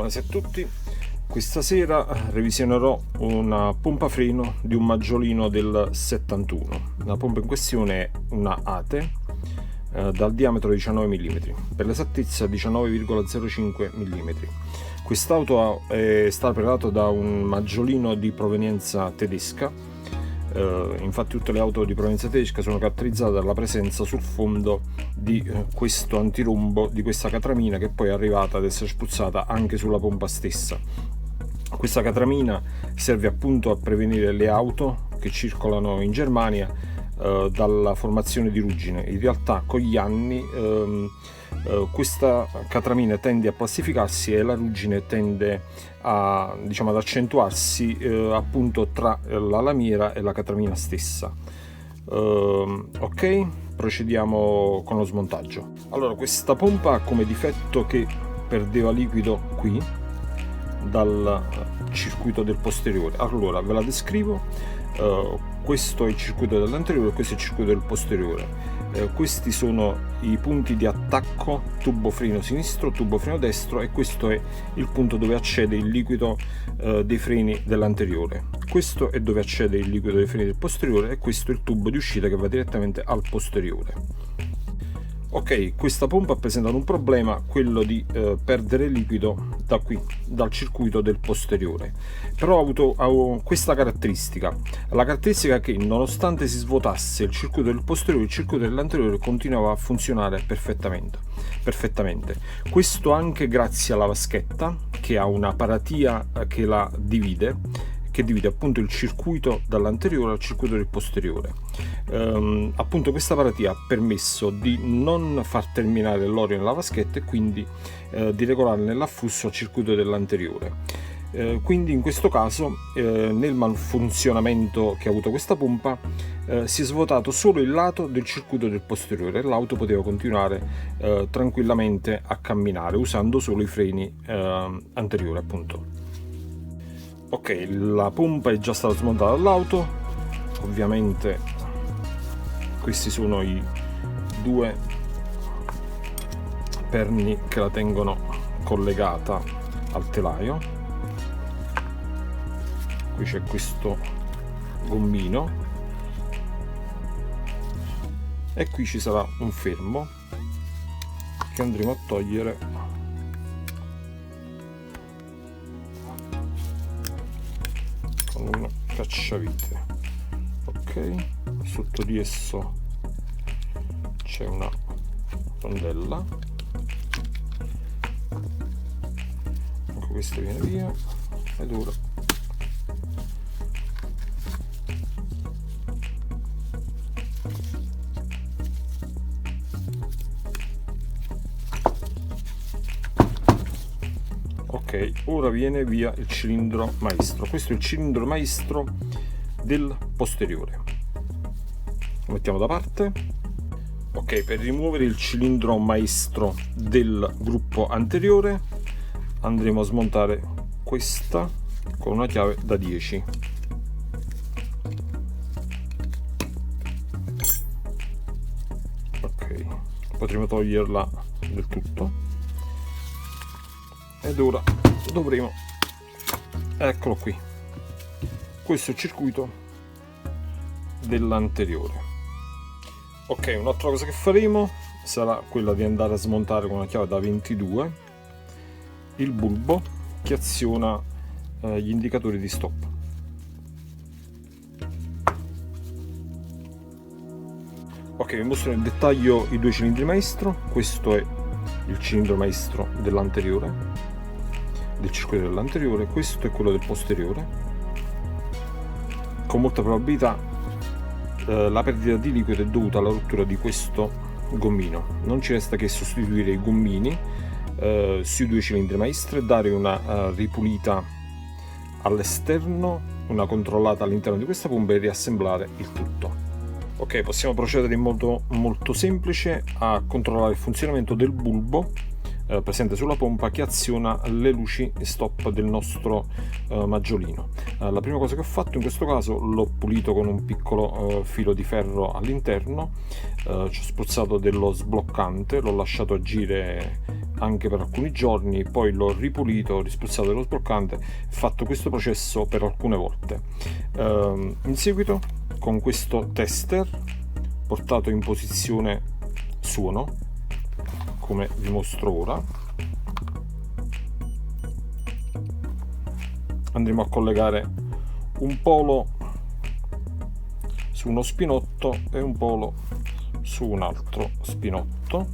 Buonasera a tutti. Questa sera revisionerò una pompa freno di un maggiolino del 71. La pompa in questione è una ATE dal diametro 19 mm, per l'esattezza 19,05 mm. Quest'auto è stata prelata da un maggiolino di provenienza tedesca. Infatti tutte le auto di provenienza tedesca sono caratterizzate dalla presenza sul fondo di questo antirombo, di questa catramina, che poi è arrivata ad essere spruzzata anche sulla pompa stessa. Questa catramina serve appunto a prevenire le auto che circolano in Germania dalla formazione di ruggine. In realtà con gli anni questa catramina tende a plastificarsi e la ruggine tende ad accentuarsi appunto tra la lamiera e la catramina stessa. Ok, procediamo con lo smontaggio. Allora, questa pompa ha come difetto che perdeva liquido qui dal circuito del posteriore. Allora ve la descrivo. Questo è il circuito dell'anteriore, questo è il circuito del posteriore. Questi sono i punti di attacco tubo freno sinistro, tubo freno destro, e questo è il punto dove accede il liquido dei freni dell'anteriore. Questo è dove accede il liquido dei freni del posteriore, e questo è il tubo di uscita che va direttamente al posteriore. Ok, questa pompa presenta un problema, quello di perdere liquido da qui, dal circuito del posteriore. Però ha avuto questa caratteristica, la caratteristica che nonostante si svuotasse il circuito del posteriore, il circuito dell'anteriore continuava a funzionare perfettamente. Questo anche grazie alla vaschetta, che ha una paratia che la divide, che divide appunto il circuito dall'anteriore al circuito del posteriore. Appunto questa paratia ha permesso di non far terminare l'olio nella vaschetta e quindi di regolare nell'afflusso al circuito dell'anteriore. Quindi in questo caso nel malfunzionamento che ha avuto questa pompa si è svuotato solo il lato del circuito del posteriore e l'auto poteva continuare tranquillamente a camminare usando solo i freni anteriori appunto. Ok, la pompa è già stata smontata dall'auto. Ovviamente questi sono i due perni che la tengono collegata al telaio. Qui c'è questo gommino e qui ci sarà un fermo che andremo a togliere con un cacciavite. Ok, sotto di esso c'è una rondella, anche questa viene via ed ora ok, ora viene via il cilindro maestro. Questo è il cilindro maestro del posteriore, lo mettiamo da parte. Ok, per rimuovere il cilindro maestro del gruppo anteriore andremo a smontare questa con una chiave da 10. Ok, potremo toglierla del tutto ed ora dovremo, eccolo qui, questo è il circuito dell'anteriore. Ok, un'altra cosa che faremo sarà quella di andare a smontare con una chiave da 22 il bulbo che aziona gli indicatori di stop. Ok, vi mostro nel dettaglio i due cilindri maestro. Questo è il cilindro maestro dell'anteriore, del circuito dell'anteriore, questo è quello del posteriore. Con molta probabilità la perdita di liquido è dovuta alla rottura di questo gommino. Non ci resta che sostituire i gommini sui due cilindri maestri e dare una ripulita all'esterno, una controllata all'interno di questa pompa e riassemblare il tutto. Ok, possiamo procedere in modo molto semplice a controllare il funzionamento del bulbo presente sulla pompa che aziona le luci stop del nostro maggiolino. La prima cosa che ho fatto in questo caso, l'ho pulito con un piccolo filo di ferro all'interno, ci ho spruzzato dello sbloccante, l'ho lasciato agire anche per alcuni giorni, poi l'ho ripulito, ho rispruzzato dello sbloccante, fatto questo processo per alcune volte. In seguito, con questo tester portato in posizione suono, come vi mostro ora, andremo a collegare un polo su uno spinotto e un polo su un altro spinotto,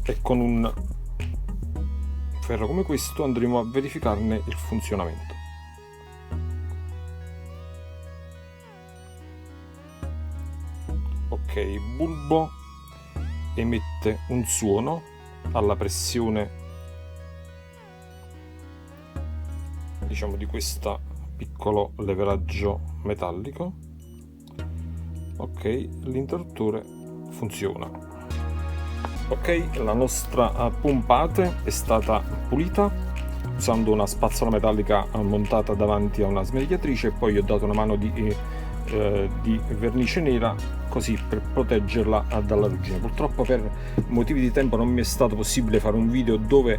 e con un ferro come questo andremo a verificarne il funzionamento. Ok, il bulbo emette un suono alla pressione, diciamo, di questo piccolo leveraggio metallico. Ok, l'interruttore funziona. Ok, la nostra pompate è stata pulita usando una spazzola metallica montata davanti a una smerigliatrice, e poi ho dato una mano di vernice nera così per proteggerla dalla ruggine. Purtroppo per motivi di tempo non mi è stato possibile fare un video dove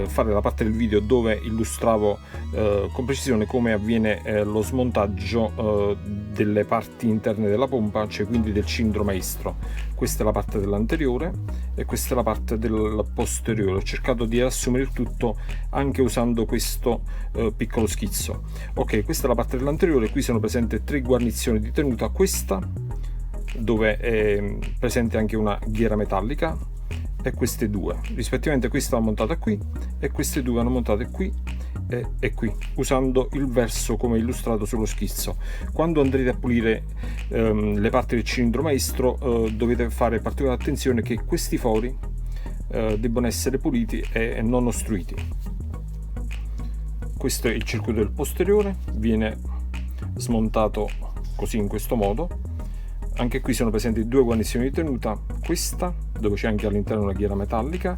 fare la parte del video dove illustravo con precisione come avviene lo smontaggio delle parti interne della pompa, cioè quindi del cilindro maestro. Questa è la parte dell'anteriore e questa è la parte del posteriore. Ho cercato di assumere il tutto anche usando questo piccolo schizzo. Ok, questa è la parte dell'anteriore. Qui sono presenti 3 guarnizioni di tenuta, questa dove è presente anche una ghiera metallica, e queste 2 rispettivamente. Questa va montata qui e queste 2 vanno montate qui e qui, usando il verso come illustrato sullo schizzo. Quando andrete a pulire le parti del cilindro maestro dovete fare particolare attenzione che questi fori debbano essere puliti e non ostruiti. Questo è il circuito del posteriore, viene smontato così, in questo modo. Anche qui sono presenti 2 guarnizioni di tenuta, questa dove c'è anche all'interno una ghiera metallica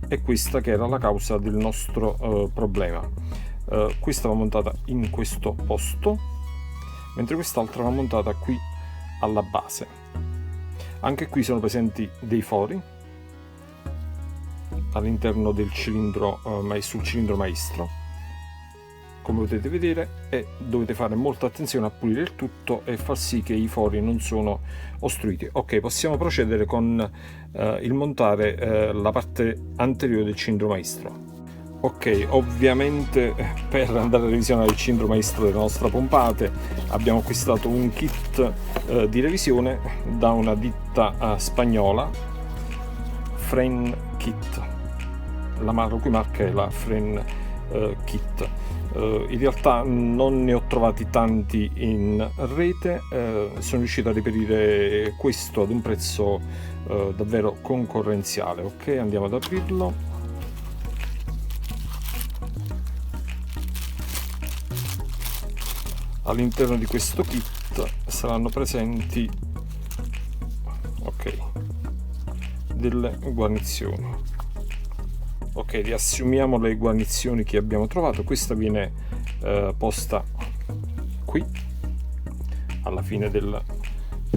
e questa che era la causa del nostro problema. Questa va montata in questo posto, mentre quest'altra va montata qui alla base. Anche qui sono presenti dei fori all'interno del cilindro sul cilindro maestro, come potete vedere, e dovete fare molta attenzione a pulire il tutto e far sì che i fori non sono ostruiti. Ok, possiamo procedere con il montare la parte anteriore del cilindro maestro. Ok, ovviamente per andare a revisionare il cilindro maestro della nostra pompate abbiamo acquistato un kit di revisione da una ditta spagnola, Fren Kit. La cui marca è la Fren Kit. In realtà non ne ho trovati tanti in rete, sono riuscito a reperire questo ad un prezzo davvero concorrenziale. Ok, andiamo ad aprirlo. All'interno di questo kit saranno presenti, ok, delle guarnizioni. Ok, riassumiamo le guarnizioni che abbiamo trovato. Questa viene posta qui alla fine del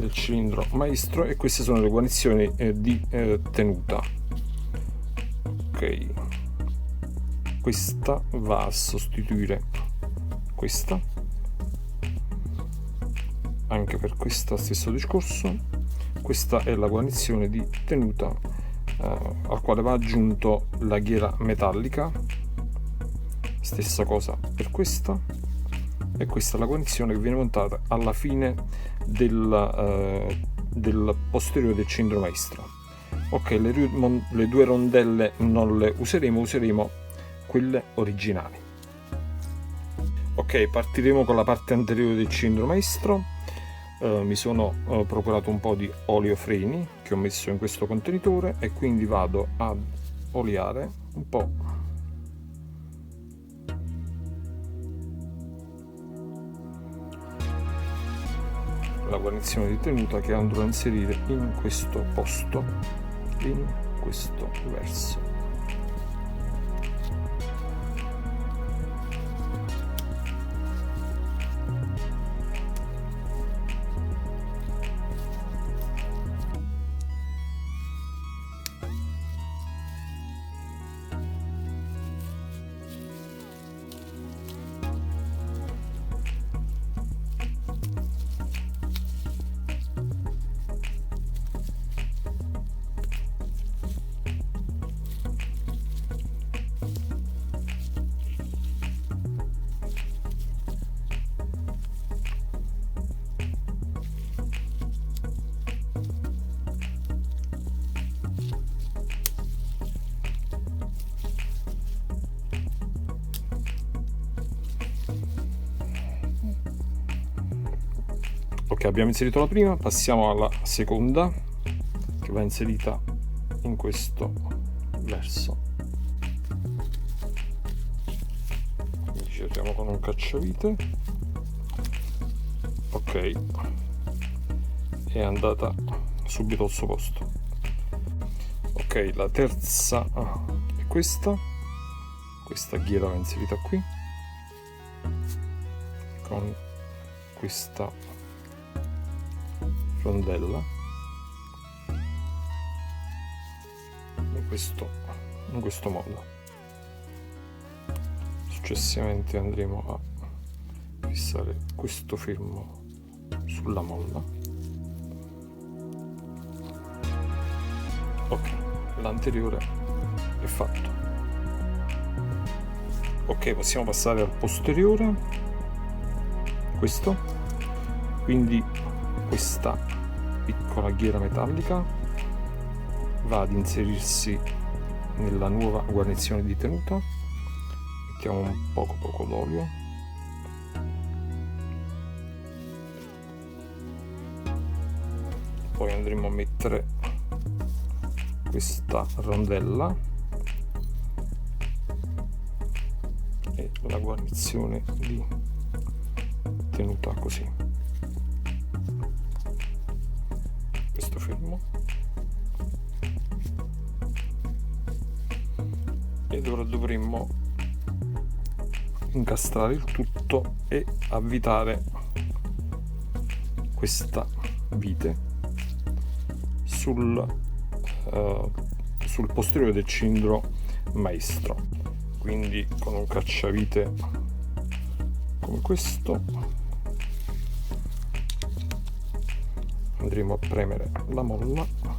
cilindro maestro, e queste sono le guarnizioni di tenuta. Ok, questa va a sostituire questa, anche per questo stesso discorso. Questa è la guarnizione di tenuta al quale va aggiunto la ghiera metallica, stessa cosa per questa, e questa è la guarnizione che viene montata alla fine del posteriore del cilindro maestro. Ok, le 2 rondelle non le useremo quelle originali. Ok, partiremo con la parte anteriore del cilindro maestro. Mi sono procurato un po' di olio freni che ho messo in questo contenitore, e quindi vado ad oliare un po' la guarnizione di tenuta che andrò a inserire in questo posto, in questo verso. Ok, abbiamo inserito la prima, passiamo alla seconda che va inserita in questo verso. Quindi giriamo con un cacciavite. Ok, è andata subito al suo posto. Ok, la terza è questa ghiera va inserita qui con questa rondella in questo modo. Successivamente andremo a fissare questo fermo sulla molla. Ok, l'anteriore è fatto. Ok, possiamo passare al posteriore. Questo, quindi questa piccola ghiera metallica va ad inserirsi nella nuova guarnizione di tenuta. Mettiamo un poco d'olio, poi andremo a mettere questa rondella e la guarnizione di tenuta così. Questo fermo, ed ora dovremmo incastrare il tutto e avvitare questa vite sul posteriore del cilindro maestro. Quindi con un cacciavite come questo andremo a premere la molla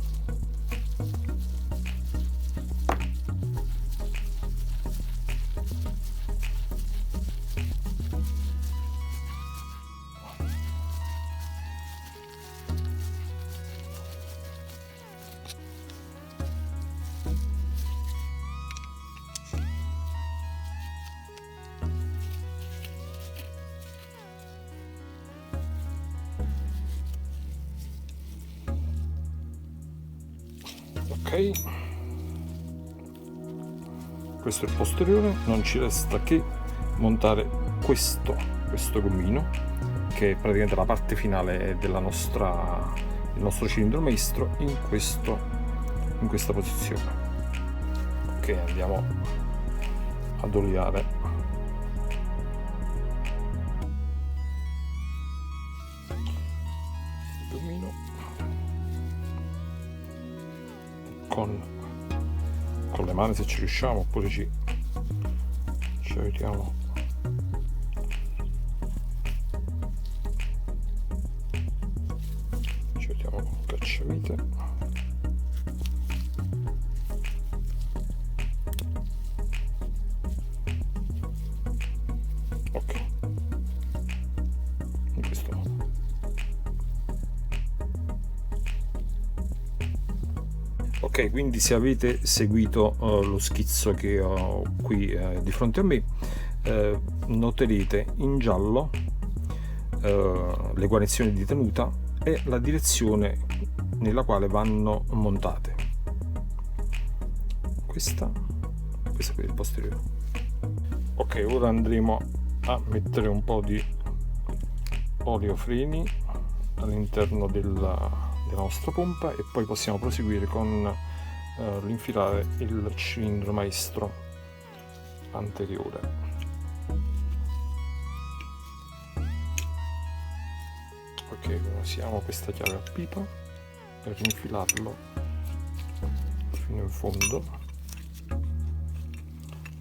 ok. Questo è il posteriore, non ci resta che montare questo gommino che è praticamente la parte finale del nostro cilindro maestro in questa posizione. Ok, andiamo ad oliare il gommino con le mani se ci riusciamo, oppure ci aiutiamo con un cacciavite. Ok, in questo modo. Ok, quindi se avete seguito lo schizzo che ho qui di fronte a me, noterete in giallo le guarnizioni di tenuta e la direzione nella quale vanno montate. Questa qui è il posteriore. Ok, ora andremo a mettere un po' di olio freni all'interno della nostra pompa e poi possiamo proseguire con l'infilare il cilindro maestro anteriore. Ok, usiamo questa chiave a pipa per infilarlo fino in fondo.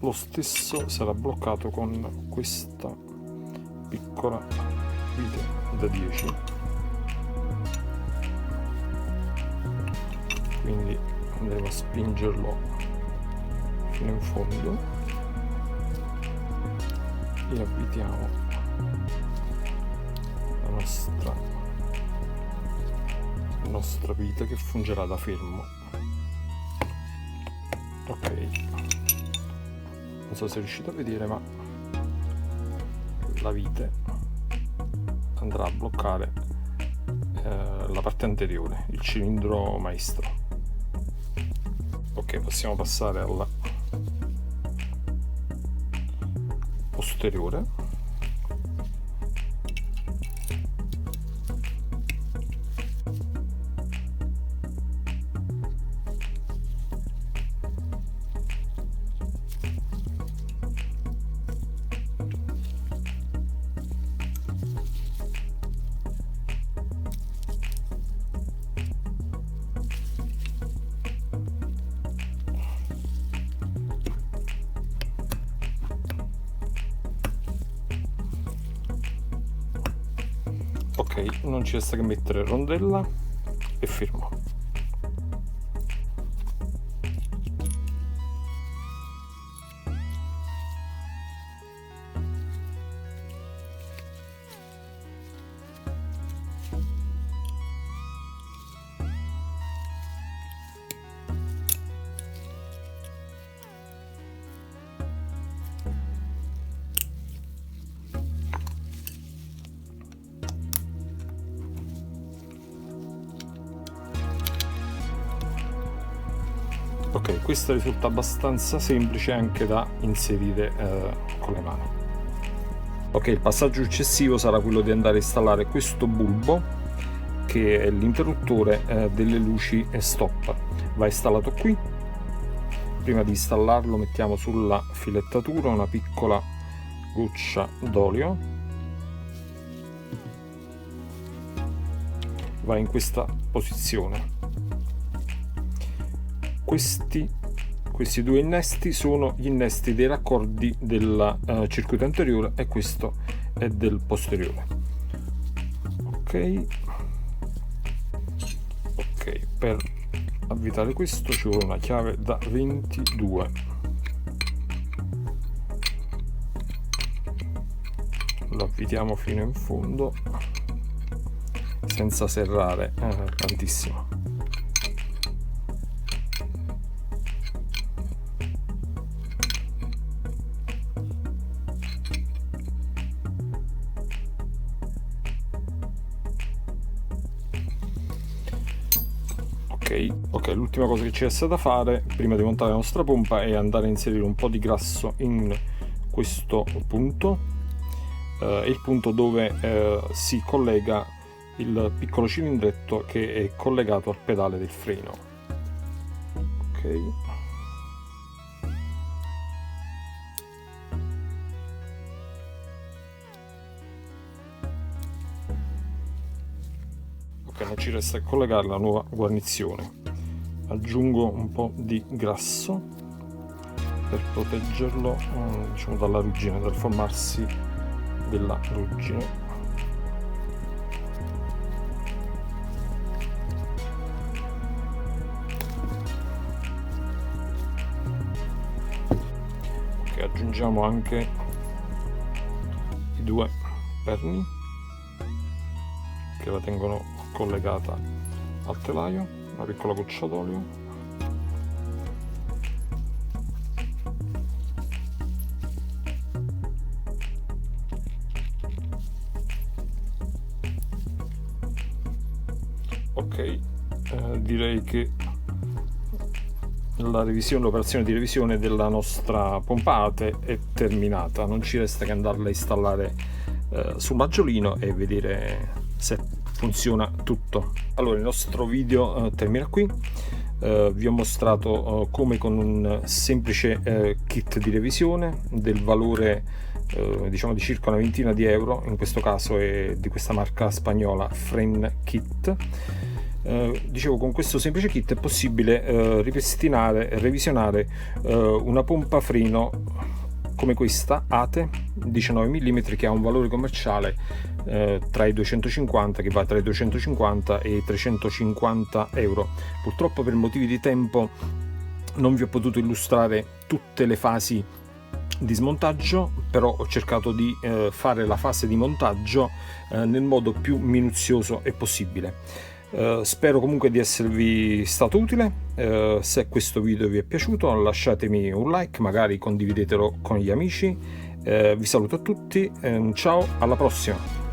Lo stesso sarà bloccato con questa piccola vite da 10, quindi andremo a spingerlo fino in fondo e avvitiamo la nostra vite che fungerà da fermo. Ok, non so se riuscite a vedere, ma la vite andrà a bloccare la parte anteriore, il cilindro maestro. Ok, possiamo passare alla posteriore. Ok, non ci resta che mettere rondella e fermo. Ok, questo risulta abbastanza semplice anche da inserire con le mani. Ok, il passaggio successivo sarà quello di andare a installare questo bulbo che è l'interruttore delle luci stop. Va installato qui. Prima di installarlo mettiamo sulla filettatura una piccola goccia d'olio. Va in questa posizione. Questi due innesti sono gli innesti dei raccordi del circuito anteriore e questo è del posteriore. Ok, per avvitare questo ci vuole una chiave da 22. Lo avvitiamo fino in fondo senza serrare tantissimo. Ok, l'ultima cosa che ci resta da fare prima di montare la nostra pompa è andare a inserire un po' di grasso in questo punto, è il punto dove si collega il piccolo cilindretto che è collegato al pedale del freno. Ok, non ci resta che collegare la nuova guarnizione. Aggiungo un po' di grasso per proteggerlo diciamo dalla ruggine, dal formarsi della ruggine. Ok, aggiungiamo anche i due perni che la tengono collegata al telaio, una piccola goccia d'olio, ok, direi che l'operazione di revisione della nostra pompa ATE è terminata. Non ci resta che andarla a installare sul maggiolino e vedere se funziona tutto. Allora il nostro video termina qui. Vi ho mostrato come con un semplice kit di revisione del valore diciamo di circa una ventina di euro, in questo caso è di questa marca spagnola Fren Kit. Dicevo, con questo semplice kit è possibile ripristinare e revisionare una pompa freno come questa ATE 19 mm, che ha un valore commerciale tra i 250, che va tra i 250 e i 350 euro. Purtroppo per motivi di tempo non vi ho potuto illustrare tutte le fasi di smontaggio, però ho cercato di fare la fase di montaggio nel modo più minuzioso e possibile. Spero comunque di esservi stato utile. Se questo video vi è piaciuto, lasciatemi un like, magari condividetelo con gli amici. Vi saluto a tutti, ciao, alla prossima.